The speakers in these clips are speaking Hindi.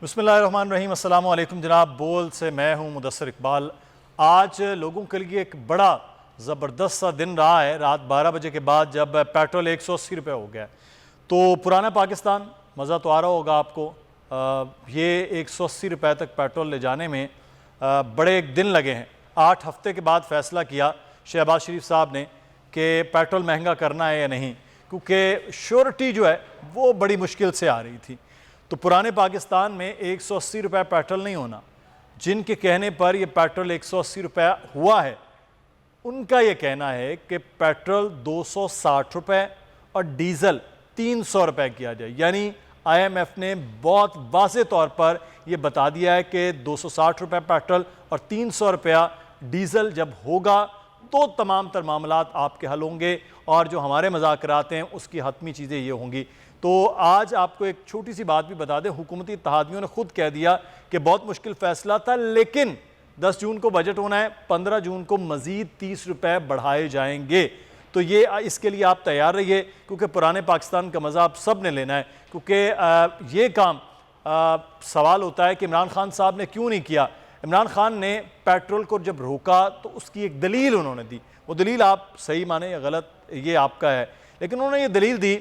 बिस्मिल्लाहिर्रहमानिर्रहीम। अस्सलाम वालेकुम जनाब। बोल से मैं हूं मुदस्सिर इकबाल। आज लोगों के लिए एक बड़ा ज़बरदस्त सा दिन रहा है। रात 12 बजे के बाद जब पेट्रोल 180 रुपये हो गया, तो पुराना पाकिस्तान मज़ा तो आ रहा होगा आपको। ये 180 रुपये तक पेट्रोल ले जाने में बड़े एक दिन लगे हैं। 8 हफ्ते के बाद फ़ैसला किया शहबाज शरीफ साहब ने कि पेट्रोल महंगा करना है या नहीं, क्योंकि श्योरिटी जो है वो बड़ी मुश्किल से आ रही थी। तो पुराने पाकिस्तान में 180 रुपये पेट्रोल नहीं होना। जिनके कहने पर यह पेट्रोल 180 रुपये हुआ है, उनका यह कहना है कि पेट्रोल 260 रुपये और डीज़ल 300 रुपये किया जाए। यानी IMF ने बहुत वाज़े तौर पर यह बता दिया है कि 260 रुपये पेट्रोल और 300 रुपया डीज़ल जब होगा तो तमाम तर मामलात आपके हल होंगे, और जो हमारे मज़ाकरात हैं उसकी हतमी चीज़ें ये होंगी। तो आज आपको एक छोटी सी बात भी बता दें, हुकूमती इत्तेहादियों ने खुद कह दिया कि बहुत मुश्किल फ़ैसला था, लेकिन 10 जून को बजट होना है, 15 जून को मज़ीद 30 रुपये बढ़ाए जाएंगे। तो ये इसके लिए आप तैयार रहिए, क्योंकि पुराने पाकिस्तान का मज़ा आप सब ने लेना है। क्योंकि ये काम सवाल होता है कि इमरान खान साहब ने क्यों नहीं किया। इमरान खान ने पेट्रोल को जब रोका तो उसकी एक दलील उन्होंने दी। वो दलील आप सही माने या गलत ये आपका है, लेकिन उन्होंने ये दलील दी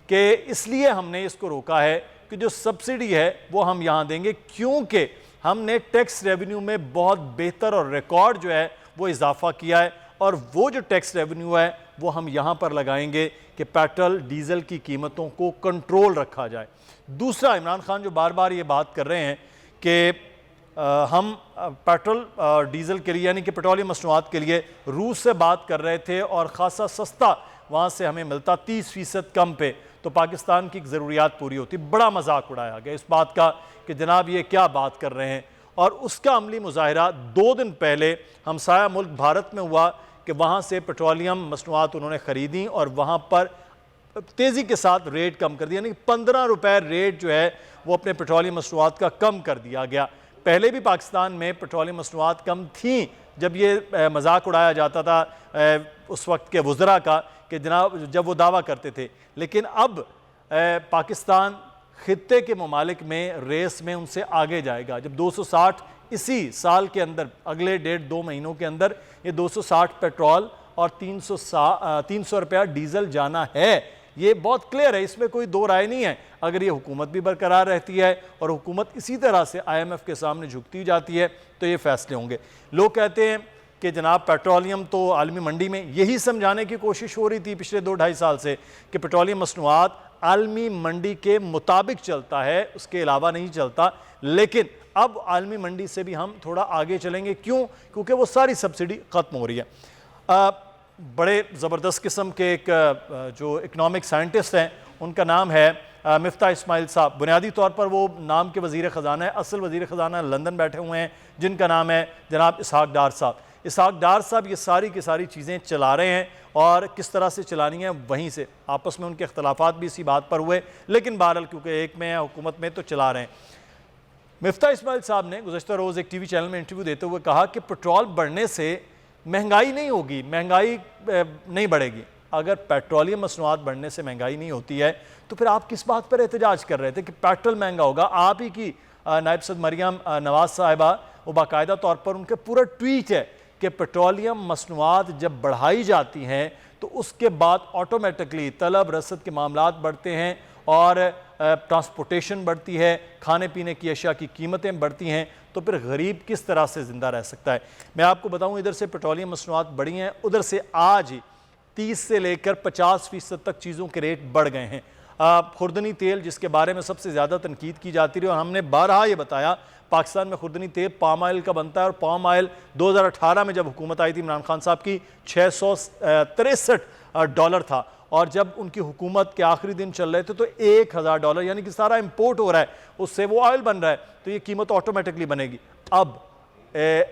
कि इसलिए हमने इसको रोका है कि जो सब्सिडी है वो हम यहाँ देंगे, क्योंकि हमने टैक्स रेवेन्यू में बहुत बेहतर और रिकॉर्ड जो है वो इजाफा किया है, और वो जो टैक्स रेवेन्यू है वो हम यहाँ पर लगाएंगे कि पेट्रोल डीज़ल की कीमतों को कंट्रोल रखा जाए। दूसरा, इमरान खान जो बार बार ये बात कर रहे हैं कि हम पेट्रोल डीज़ल के लिए यानी कि पेट्रोलियम मसनूआत के लिए रूस से बात कर रहे थे और ख़ासा सस्ता वहाँ से हमें मिलता 30% कम पे, तो पाकिस्तान की ज़रूरियात पूरी होती। बड़ा मजाक उड़ाया गया इस बात का कि जनाब ये क्या बात कर रहे हैं, और उसका अमली मुजाहिरा 2 दिन पहले हमसाया मुल्क भारत में हुआ कि वहाँ से पेट्रोलियम मसनूआत उन्होंने ख़रीदी और वहाँ पर तेज़ी के साथ रेट कम कर दिया, यानी 15 रुपये रेट जो है वो अपने पेट्रोलियम मसनूआत का कम कर दिया गया। पहले भी पाकिस्तान में पेट्रोलियम मसनूआत कम थी जब ये मजाक उड़ाया जाता था उस वक्त के वज़रा का कि जनाब जब वो दावा करते थे, लेकिन अब पाकिस्तान खित्ते के ममालिक में रेस में उनसे आगे जाएगा। जब 260 इसी साल के अंदर अगले 1.5-2 महीनों के अंदर ये 260 पेट्रोल और 300 रुपया डीज़ल जाना है, ये बहुत क्लियर है, इसमें कोई दो राय नहीं है। अगर ये हुकूमत भी बरकरार रहती है और हुकूमत इसी तरह से IMF के सामने झुकती जाती है तो ये फैसले होंगे। लोग कहते हैं कि जनाब पेट्रोलियम तो आलमी मंडी में, यही समझाने की कोशिश हो रही थी पिछले 2-2.5 साल से कि पेट्रोलियम मसनूआत आलमी मंडी के मुताबिक चलता है, उसके अलावा नहीं चलता। लेकिन अब आलमी मंडी से भी हम थोड़ा आगे चलेंगे। क्यों? क्योंकि वो सारी सब्सिडी ख़त्म हो रही है। बड़े ज़बरदस्त किस्म के एक जो इकनॉमिक साइंटिस्ट हैं, उनका नाम है मिफ्ता इस्माइल साहब। बुनियादी तौर पर वो नाम के वज़ीर ख़ज़ाना है, असल वज़ीर ख़ज़ाना लंदन बैठे हुए हैं, जिनका नाम है जनाब इसहाक डार साहब। इसहाक डार साहब ये सारी की सारी चीज़ें चला रहे हैं, और किस तरह से चलानी है वहीं से आपस में उनके अख्तलाफात भी इसी बात पर हुए, लेकिन बहरहाल क्योंकि एक में है हुकूमत में तो चला रहे हैं। मिफ्ता इस्माइल साहब ने गुज़श्ता रोज़ एक TV चैनल में इंटरव्यू देते हुए कहा कि पेट्रोल बढ़ने से महंगाई नहीं होगी, महंगाई नहीं बढ़ेगी। अगर पेट्रोलियम मसनूआत बढ़ने से महंगाई नहीं होती है तो फिर आप किस बात पर एहतजाज कर रहे थे कि पेट्रोल महंगा होगा। आप ही की नायब सदर मरियम नवाज साहिबा, वो बाकायदा तौर पर उनके पूरा ट्वीट है कि पेट्रोलियम मसनूआत जब बढ़ाई जाती हैं तो उसके बाद ऑटोमेटिकली तलब रसद के मामलात बढ़ते हैं और ट्रांसपोर्टेशन बढ़ती है, खाने पीने की अशिया की कीमतें बढ़ती हैं, तो फिर गरीब किस तरह से ज़िंदा रह सकता है। मैं आपको बताऊं, इधर से पेट्रोलियम मसनूआत बढ़ी हैं, उधर से आज 30 से लेकर 50% तक चीज़ों के रेट बढ़ गए हैं। खुर्दनी तेल, जिसके बारे में सबसे 63 तनकीद की जाती रही, और हमने बारहा ये बताया पाकिस्तान में खुर्दनी तेल पाम ऑयल का बनता है, और पाम ऑयल 2018 में जब हुकूमत आई थी इमरान खान साहब की $663 था, और जब उनकी हुकूमत के आखिरी दिन चल रहे थे तो $1000, यानी कि सारा इंपोर्ट हो रहा है, उससे वो ऑयल बन रहा है, तो ये कीमत ऑटोमेटिकली बनेगी। अब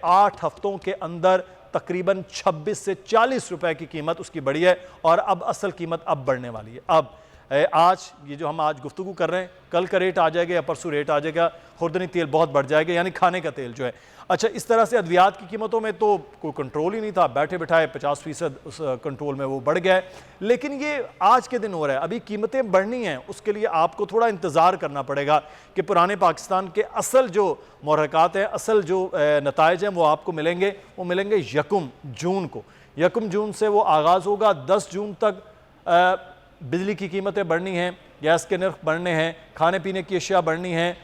8 हफ्तों के अंदर तकरीबन 26 से 40 रुपए की कीमत उसकी बढ़ी है, और अब असल कीमत अब बढ़ने वाली है। अब आज ये जो हम आज गुफ्तगू कर रहे हैं, कल का रेट आ जाएगा या परसों रेट आ जाएगा, खुर्दनी तेल बहुत बढ़ जाएगा, यानी खाने का तेल जो है। अच्छा, इस तरह से अद्वियात की कीमतों में तो कोई कंट्रोल ही नहीं था, बैठे बिठाए 50% उस कंट्रोल में वो बढ़ गया है। लेकिन ये आज के दिन हो रहा है, अभी कीमतें बढ़नी हैं, उसके लिए आपको थोड़ा इंतज़ार करना पड़ेगा कि पुराने पाकिस्तान के असल जो मुहर्रिकात हैं, असल जो नताइज हैं वो आपको मिलेंगे। वो मिलेंगे 1 जून को। 1 जून से वो आगाज़ होगा। 10 जून तक बिजली की कीमतें बढ़नी हैं, गैस के नर्ख बढ़ने हैं, खाने पीने की अशिया बढ़नी हैं।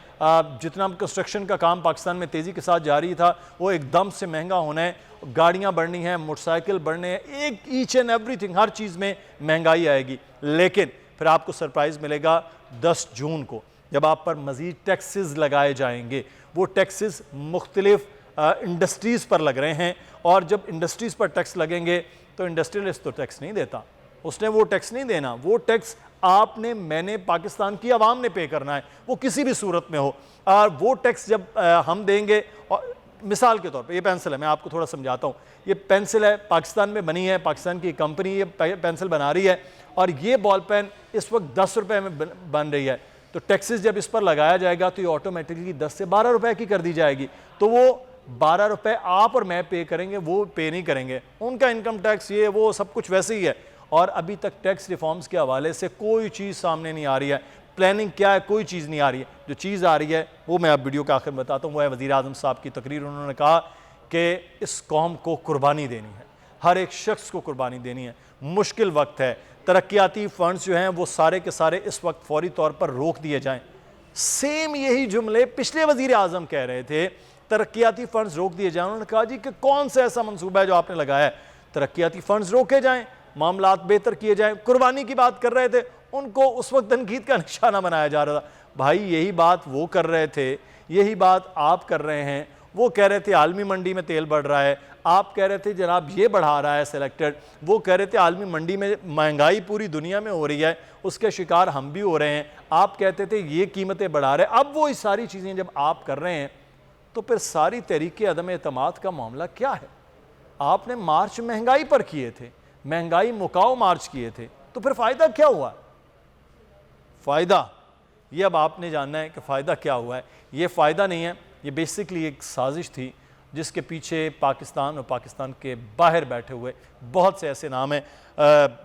जितना कंस्ट्रक्शन का काम पाकिस्तान में तेज़ी के साथ जारी था वो एकदम से महंगा होना है। गाड़ियाँ बढ़नी हैं, मोटरसाइकिल बढ़ने हैं, एक ईच एंड एवरीथिंग, हर चीज़ में महंगाई आएगी। लेकिन फिर आपको सरप्राइज़ मिलेगा 10 जून को, जब आप पर मज़ीद टैक्सेस लगाए जाएंगे। वो टैक्सेस मुख्तलिफ इंडस्ट्रीज़ पर लग रहे हैं, और जब इंडस्ट्रीज़ पर टैक्स लगेंगे तो इंडस्ट्रियलिस्ट तो टैक्स नहीं देता, उसने वो टैक्स नहीं देना। वो टैक्स आपने, मैंने, पाकिस्तान की आवाम ने पे करना है, वो किसी भी सूरत में हो। और वो टैक्स जब हम देंगे, और मिसाल के तौर पे ये पेंसिल है, मैं आपको थोड़ा समझाता हूँ। ये पेंसिल है, पाकिस्तान में बनी है, पाकिस्तान की कंपनी ये पेंसिल बना रही है, और ये बॉल पेन इस वक्त 10 रुपये में बन रही है। तो टैक्सेस जब इस पर लगाया जाएगा तो ये ऑटोमेटिकली 10 से 12 रुपये की कर दी जाएगी। तो वो 12 रुपये आप और मैं पे करेंगे, वो पे नहीं करेंगे। उनका इनकम टैक्स ये वो सब कुछ वैसे ही है। और अभी तक टैक्स रिफॉर्म्स के हवाले से कोई चीज़ सामने नहीं आ रही है। प्लानिंग क्या है, कोई चीज़ नहीं आ रही है। जो चीज़ आ रही है वो मैं अब वीडियो के आखिर में बताता हूँ। वो है वज़ीर आज़म साहब की तकरीर। उन्होंने कहा कि इस कौम को कुर्बानी देनी है, हर एक शख्स को कुर्बानी देनी है। मुश्किल वक्त है, तरक्याती फ़ंड्स जो हैं वो सारे के सारे इस वक्त फौरी तौर पर रोक दिए जाएँ। सेम यही जुमले पिछले वज़ीर आज़म कह रहे थे, तरक्याती फ़ंड्स रोक दिए जाएँ। उन्होंने कहा जी कि कौन सा ऐसा मनसूबा है जो आपने लगाया है, तरक्याती फ़ंड्स रोके जाएँ, मामलात बेहतर किए जाएं। कुर्बानी की बात कर रहे थे, उनको उस वक्त तनकीद का निशाना बनाया जा रहा था। भाई यही बात वो कर रहे थे, यही बात आप कर रहे हैं। वो कह रहे थे आलमी मंडी में तेल बढ़ रहा है, आप कह रहे थे जनाब ये बढ़ा रहा है सिलेक्टेड। वो कह रहे थे आलमी मंडी में महंगाई पूरी दुनिया में हो रही है, उसके शिकार हम भी हो रहे हैं। आप कहते थे ये कीमतें बढ़ा रहे। अब वो इस सारी चीज़ें जब आप कर रहे हैं तो फिर सारी तहरीक अदम एतमाद का मामला क्या है? आपने मार्च महंगाई पर किए थे, महंगाई मुकाओ मार्च किए थे, तो फिर फ़ायदा क्या हुआ? फ़ायदा ये अब आपने जानना है कि फ़ायदा क्या हुआ है। ये फ़ायदा नहीं है, ये बेसिकली एक साजिश थी जिसके पीछे पाकिस्तान और पाकिस्तान के बाहर बैठे हुए बहुत से ऐसे नाम हैं।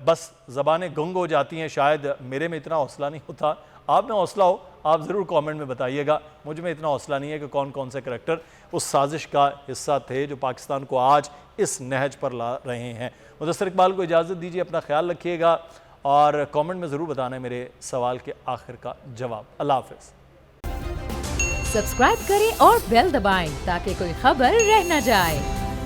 बस ज़बानें गुंग हो जाती हैं। शायद मेरे में इतना हौसला नहीं होता, आप में हौसला हो, आप ज़रूर कमेंट में बताइएगा। मुझ में इतना हौसला नहीं है कि कौन कौन से करैक्टर उस साजिश का हिस्सा थे जो पाकिस्तान को आज इस नहज पर ला रहे हैं। मुदस्सिर इकबाल को इजाज़त दीजिए, अपना ख्याल रखिएगा, और कमेंट में ज़रूर बताना है मेरे सवाल के आखिर का जवाब। अल्लाह हाफ़िज़। सब्सक्राइब करें और बेल दबाएं ताकि कोई खबर रह न जाए।